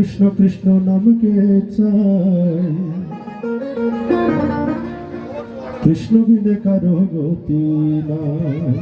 কৃষ্ণ কৃষ্ণ নামকে চাই, কৃষ্ণ বিনে কারো গতি নাই।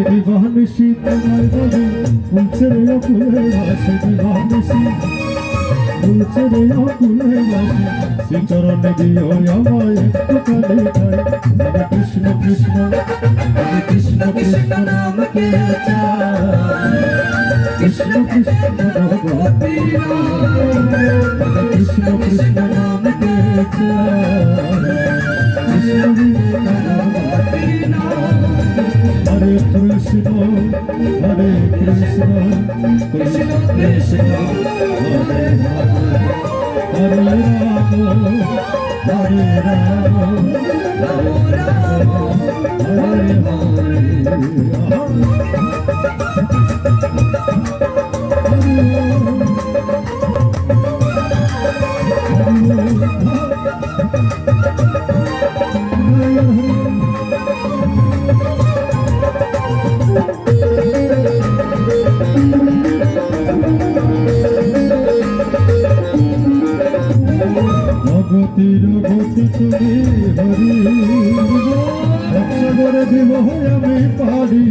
দিবানিশি তোমায় বলি ফুলছে রে অকুলে বাসে, দিবানিশি ফুলছে রে অকুলে বাসে, শ্রীচরণে দিও আমায় একটুখানি ঠাই। হরে কৃষ্ণ কৃষ্ণ, হরে কৃষ্ণ কৃষ্ণ নামকে চাই, কৃষ্ণ কৃষ্ণ ভগবতী হরে কৃষ্ণ কৃষ্ণ নামকে চাই, কৃষ্ণ ভগবতী। হরে কৃষ্ণ হরে কৃষ্ণ কৃষ্ণ কৃষ্ণ হরে হরে, হরে রাম হরে রাম রাম রাম হরে হরে। ভগতির গতি তুমি হরি, করে দিব আমি পারি।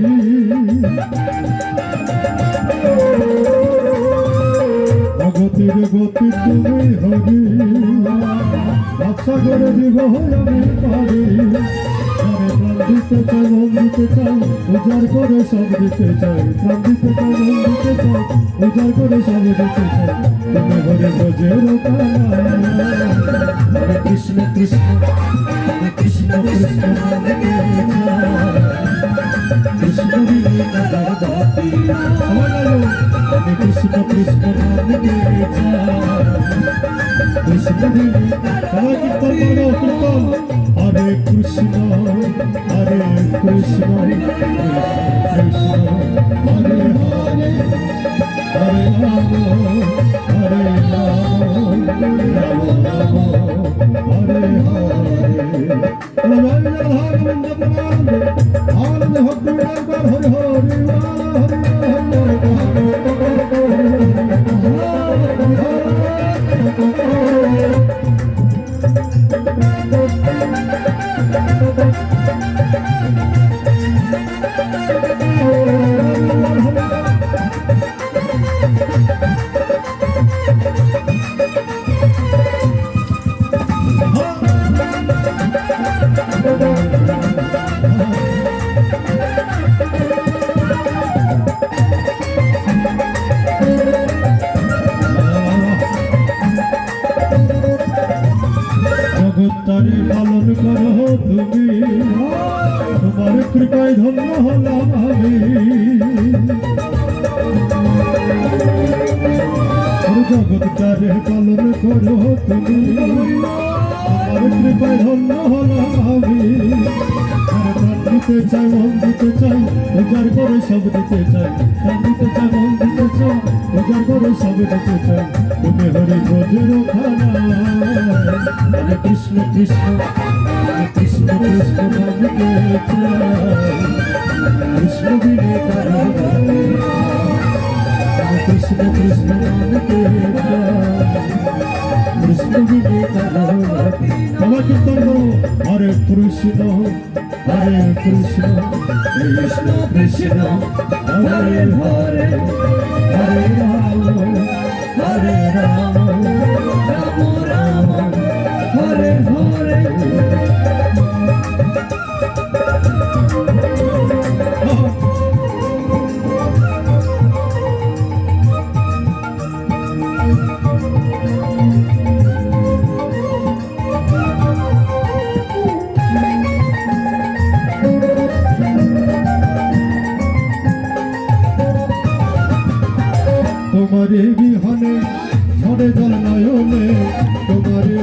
ভগতির গতি তুমি হরি, করে দিব আমি পারি। প্রাণ দিতে চাই মন দিতে চাই, উজাড় করে সব দিতে চাই। প্রাণ দিতে চাই মন দিতে চাই, উজাড় করে সব দিতে চাই। তুমি হরে ব্রজের কানাই। হরে কৃষ্ণ কৃষ্ণ, হরে কৃষ্ণ কৃষ্ণ নামকে চাই, কৃষ্ণ বিনে কারো গতি নাই। হরে কৃষ্ণ কৃষ্ণ নামকে চাই, কৃষ্ণ বিনে সবাই কীর্তন করো, কীর্তন। হরে কৃষ্ণ হরে কৃষ্ণ কৃষ্ণ হরে হরে, হরে রাম হরে রাম রাম রাম হরে হরে। আনন্দ ভক্তি হরে হরে জগত্তারে পালন করো তুমি, তোমার কৃপায় ধন্য হলাম আমি। জগত্তারে পালন করো তুমি, তোমার কৃপায় ধন্য হলাম আমি। প্রাণ দিতে চাই মন দিতে চাই, উজাড় করে সব দিতে চাই। প্রাণ দিতে চাই মন দিতে চাই, উজাড় করে সব দিতে চাই। তুমি হরি ব্রজের কানাই। হরে কৃষ্ণ কৃষ্ণ, হরে কৃষ্ণ কৃষ্ণ নামকে চাই, কৃষ্ণ বিনে কারো গতি নাই। হরে কৃষ্ণ কৃষ্ণ নামকে চাই, কৃষ্ণ বিনে কারো গতি নাই। সবাই কীর্তন করো। হরে কৃষ্ণ হরে কৃষ্ণ কৃষ্ণ কৃষ্ণ হরে হরে, হরে রাম হরে রাম রাম রাম হরে হরে। তোমারে বিহনে ঝরে জল নয়নে, তোমারে